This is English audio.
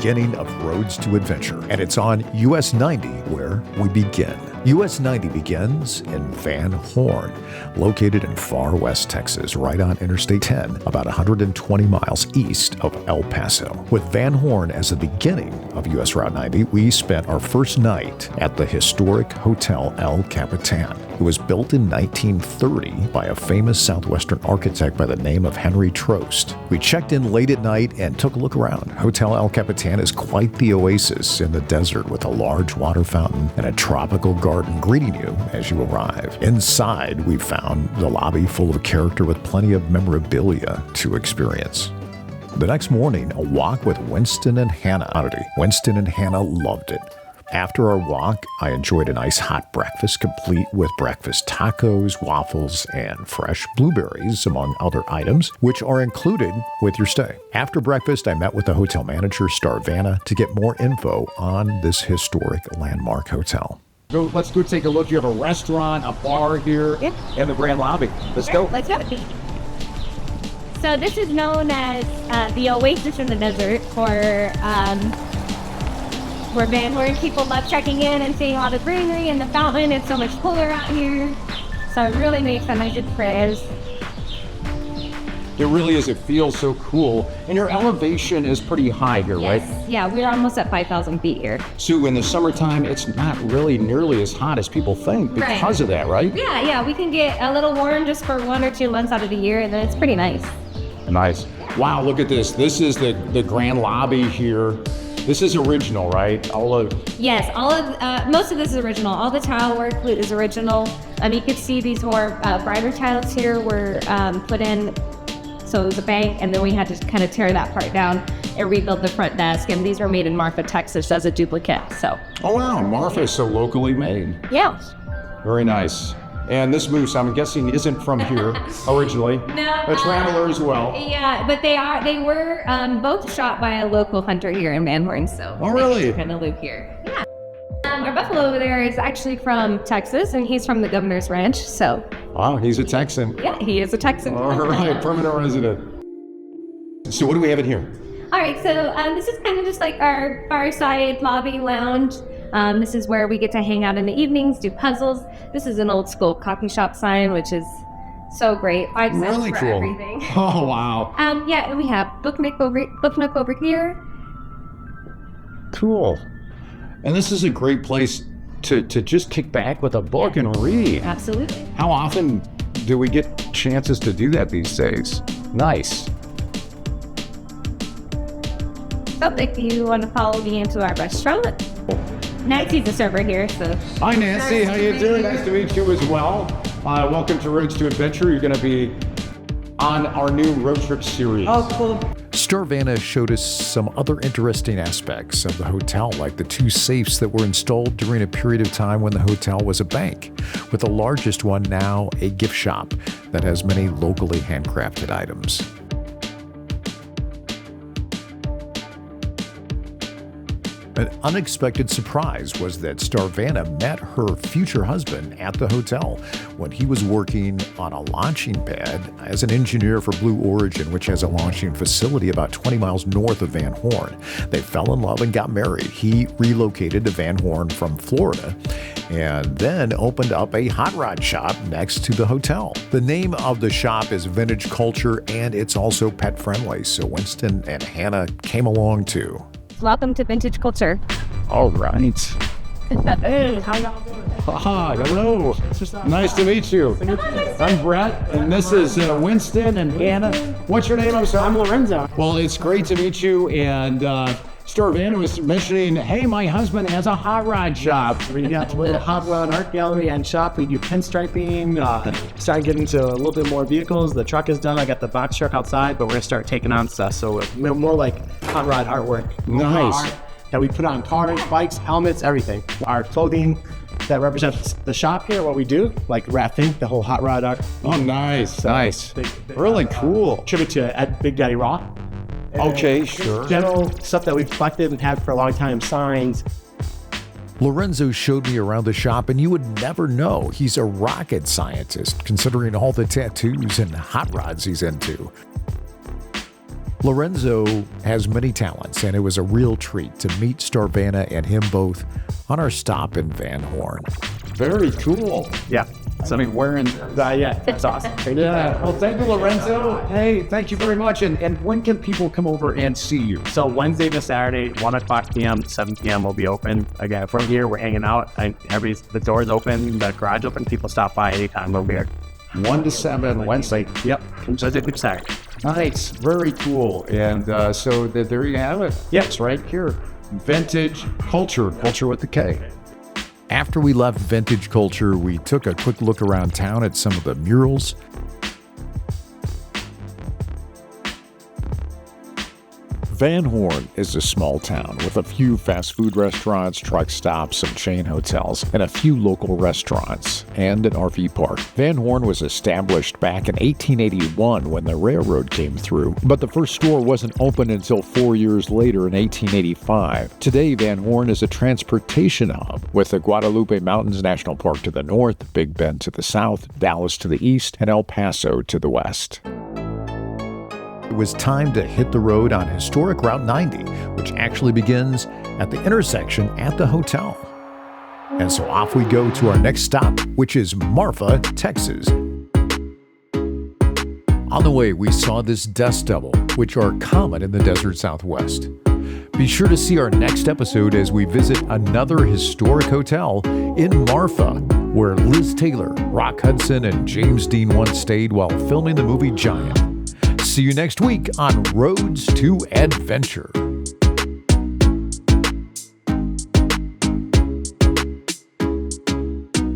beginning of Roads to Adventure, and it's on US 90 where we begin. US 90 begins in Van Horn, located in far west Texas, right on Interstate 10, about 120 miles east of El Paso. With Van Horn as the beginning of US Route 90, we spent our first night at the historic Hotel El Capitan. It was built in 1930 by a famous southwestern architect by the name of Henry Trost. We checked in late at night and took a look around. Hotel El Capitan is quite the oasis in the desert with a large water fountain and a tropical garden greeting you as you arrive. Inside, we found the lobby full of character with plenty of memorabilia to experience. The next morning, a walk with Winston and Hannah. Winston and Hannah loved it. After our walk, I enjoyed a nice hot breakfast complete with breakfast tacos, waffles, and fresh blueberries, among other items, which are included with your stay. After breakfast, I met with the hotel manager, Starvanna, to get more info on this historic landmark hotel. Let's go take a look. You have a restaurant, a bar here, and the grand lobby. Let's go. Let's go. So this is known as the oasis in the desert for where Van Horn people love checking in and seeing all the greenery and the fountain. It's so much cooler out here. So it really makes a nice experience. It really is. It feels so cool. And your elevation is pretty high here, Yes. right? Yeah, we're almost at 5,000 feet here. So in the summertime, it's not really nearly as hot as people think because of that, right? Yeah, we can get a little warm just for 1 or 2 months out of the year, and then it's pretty nice. Nice. Wow, look at this. This is the grand lobby here. This is original, right? Yes, most of this is original. All the tile work is original. You can see these more brighter tiles here were put in. So it was a bank, and then we had to kind of tear that part down and rebuild the front desk. And these were made in Marfa, Texas, as a duplicate. So. Oh wow, Marfa is so locally made. Yeah. Very nice. And this moose, I'm guessing, isn't from here originally. No. A traveler as well. Yeah, but they were both shot by a local hunter here in Van Horn. So. Oh really? They kind of live here. Yeah. Our buffalo over there is actually from Texas, and he's from the Governor's Ranch. So. Wow, he's a Texan. Yeah, he is a Texan. All right, permanent resident. So what do we have in here? All right, so this is kind of just like our fireside lobby lounge. This is where we get to hang out in the evenings, do puzzles. This is an old school coffee shop sign, which is so great. 5 cents really for cool. Everything. Oh, wow. Yeah, and we have book nook over here. Cool. And this is a great place to just kick back with a book and read. Absolutely. How often do we get chances to do that these days? Nice. So if you want to follow me into our restaurant, Nancy's the server here. So. Hi Nancy, how you doing? Nice to meet you as well. Welcome to Roads to Adventure. You're going to be on our new road trip series. Oh, cool. Starvanna showed us some other interesting aspects of the hotel, like the 2 safes that were installed during a period of time when the hotel was a bank, with the largest one now a gift shop that has many locally handcrafted items. An unexpected surprise was that Starvanna met her future husband at the hotel when he was working on a launching pad as an engineer for Blue Origin, which has a launching facility about 20 miles north of Van Horn. They fell in love and got married. He relocated to Van Horn from Florida and then opened up a hot rod shop next to the hotel. The name of the shop is Vintage Culture, and it's also pet friendly, so Winston and Hannah came along too. Welcome to Vintage Culture. All right. Hey, how y'all doing? Hi, hello. Nice to meet you. I'm Brett, and this is Winston and Hannah. What's your name? I'm Lorenzo. Well, it's great to meet you, and Starvanna was mentioning, hey, my husband has a hot rod shop. We got a little hot rod art gallery and shop. We do pinstriping, started getting into a little bit more vehicles. The truck is done. I got the box truck outside, but we're gonna start taking on stuff. So we're more like hot rod artwork. Nice. Art that we put on cars, bikes, helmets, everything. Our clothing that represents the shop here, what we do, like wrapping, the whole hot rod art. Oh, nice, nice. Really cool. Tribute to Big Daddy Raw. Okay, sure. General stuff that we've collected and had for a long time, signs. Lorenzo showed me around the shop, and you would never know he's a rocket scientist, considering all the tattoos and hot rods he's into. Lorenzo has many talents, and it was a real treat to meet Starvana and him both on our stop in Van Horn. Very cool. Yeah. So, I mean, wearing Yeah, that's awesome. Yeah. Well, thank you, Lorenzo. Hey, thank you very much. And when can people come over and see you? So Wednesday to Saturday, 1 o'clock p.m., 7 p.m. will be open. Again, if we're here, we're hanging out. The door's open, the garage open. People stop by anytime. We'll be here. 1 to 7 Wednesday. Yep. From Thursday to Saturday. Nice. Very cool. And so there you have it. Yep. It's right here. Vintage Culture. Culture with the K. After we left Vintage Culture, we took a quick look around town at some of the murals. Van Horn is a small town with a few fast food restaurants, truck stops, some chain hotels, and a few local restaurants, and an RV park. Van Horn was established back in 1881 when the railroad came through, but the first store wasn't open until 4 years later in 1885. Today, Van Horn is a transportation hub, with the Guadalupe Mountains National Park to the north, Big Bend to the south, Dallas to the east, and El Paso to the west. It was time to hit the road on historic Route 90, which actually begins at the intersection at the hotel. And so off we go to our next stop, which is Marfa, Texas. On the way, we saw this dust devil, which are common in the desert Southwest. Be sure to see our next episode as we visit another historic hotel in Marfa, where Liz Taylor, Rock Hudson, and James Dean once stayed while filming the movie Giant. See you next week on Roads to Adventure.